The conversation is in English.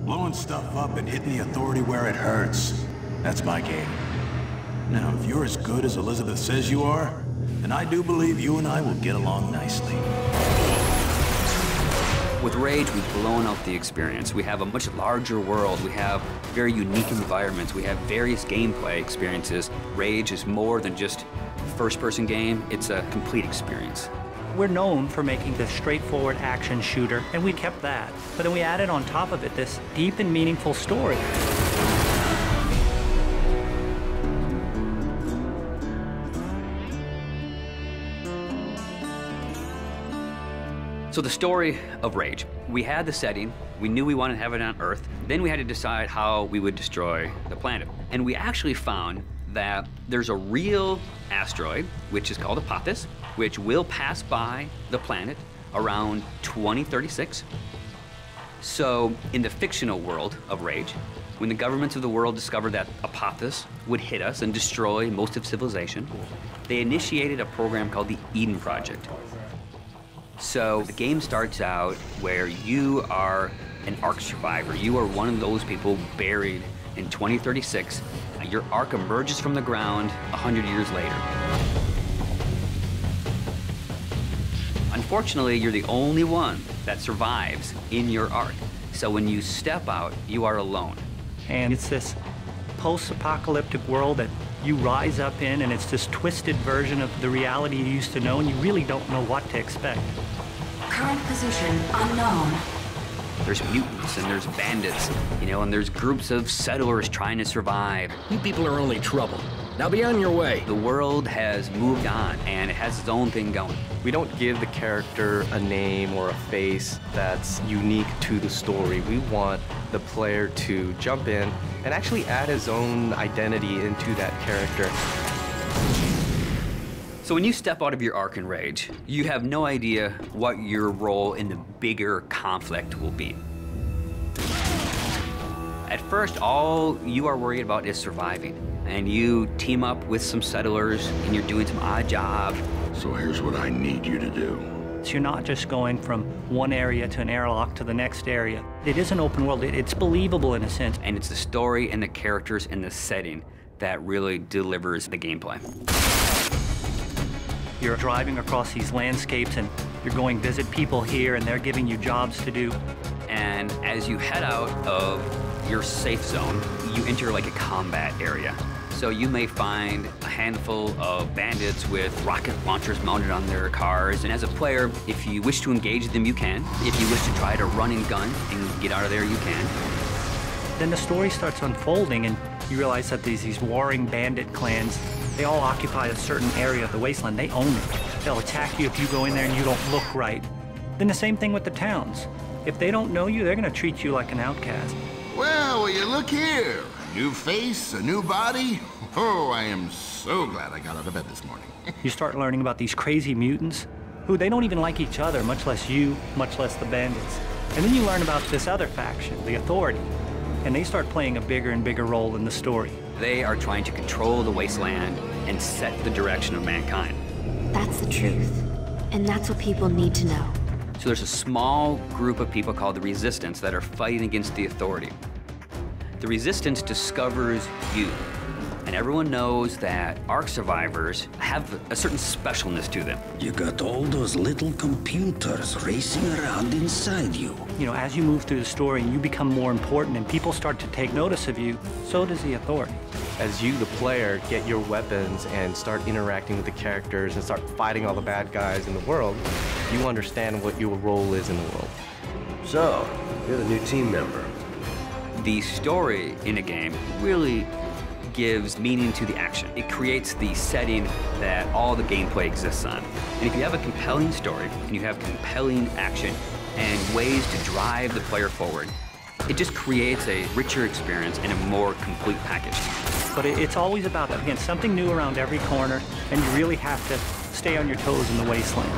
Blowing stuff up and hitting the Authority where it hurts. That's my game. Now, if you're as good as Elizabeth says you are, then I do believe you and I will get along nicely. With Rage, we've blown out the experience. We have a much larger world. We have very unique environments. We have various gameplay experiences. Rage is more than just a first-person game. It's a complete experience. We're known for making this straightforward action shooter, and we kept that. But then we added on top of it this deep and meaningful story. So the story of Rage. We had the setting, we knew we wanted to have it on Earth, then we had to decide how we would destroy the planet. And we actually found that there's a real asteroid, which is called Apophis, which will pass by the planet around 2036. So in the fictional world of Rage, when the governments of the world discovered that Apophis would hit us and destroy most of civilization, they initiated a program called the Eden Project. So the game starts out where you are an Ark survivor. You are one of those people buried in 2036. Your Ark emerges from the ground 100 years later. Unfortunately, you're the only one that survives in your Ark. So when you step out, you are alone. And it's this post-apocalyptic world that you rise up in, and it's this twisted version of the reality you used to know, and you really don't know what to expect. Current position unknown. There's mutants and there's bandits, you know, and there's groups of settlers trying to survive. You people are only trouble. Now be on your way. The world has moved on, and it has its own thing going. We don't give the character a name or a face that's unique to the story. We want the player to jump in and actually add his own identity into that character. So when you step out of your Ark in Rage, you have no idea what your role in the bigger conflict will be. At first, all you are worried about is surviving. And you team up with some settlers, and you're doing some odd jobs. So here's what I need you to do. So you're not just going from one area to an airlock to the next area. It is an open world. It's believable in a sense. And it's the story and the characters and the setting that really delivers the gameplay. You're driving across these landscapes, and you're going visit people here, and they're giving you jobs to do. And as you head out of your safe zone, you enter like a combat area. So you may find a handful of bandits with rocket launchers mounted on their cars. And as a player, if you wish to engage them, you can. If you wish to try to run and gun and get out of there, you can. Then the story starts unfolding, and you realize that these warring bandit clans, they all occupy a certain area of the wasteland. They own it. They'll attack you if you go in there and you don't look right. Then the same thing with the towns. If they don't know you, they're gonna treat you like an outcast. Well, will you look here? A new face, a new body. Oh, I am so glad I got out of bed this morning. You start learning about these crazy mutants who they don't even like each other, much less you, much less the bandits. And then you learn about this other faction, the Authority, and they start playing a bigger and bigger role in the story. They are trying to control the wasteland and set the direction of mankind. That's the truth. And that's what people need to know. So there's a small group of people called the Resistance that are fighting against the Authority. The Resistance discovers you, and everyone knows that Ark survivors have a certain specialness to them. You got all those little computers racing around inside you. You know, as you move through the story and you become more important and people start to take notice of you, so does the Authority. As you, the player, get your weapons and start interacting with the characters and start fighting all the bad guys in the world, you understand what your role is in the world. So, you're the new team member. The story in a game really gives meaning to the action. It creates the setting that all the gameplay exists on. And if you have a compelling story, and you have compelling action, and ways to drive the player forward, it just creates a richer experience and a more complete package. But it's always about, again, something new around every corner, and you really have to stay on your toes in the wasteland.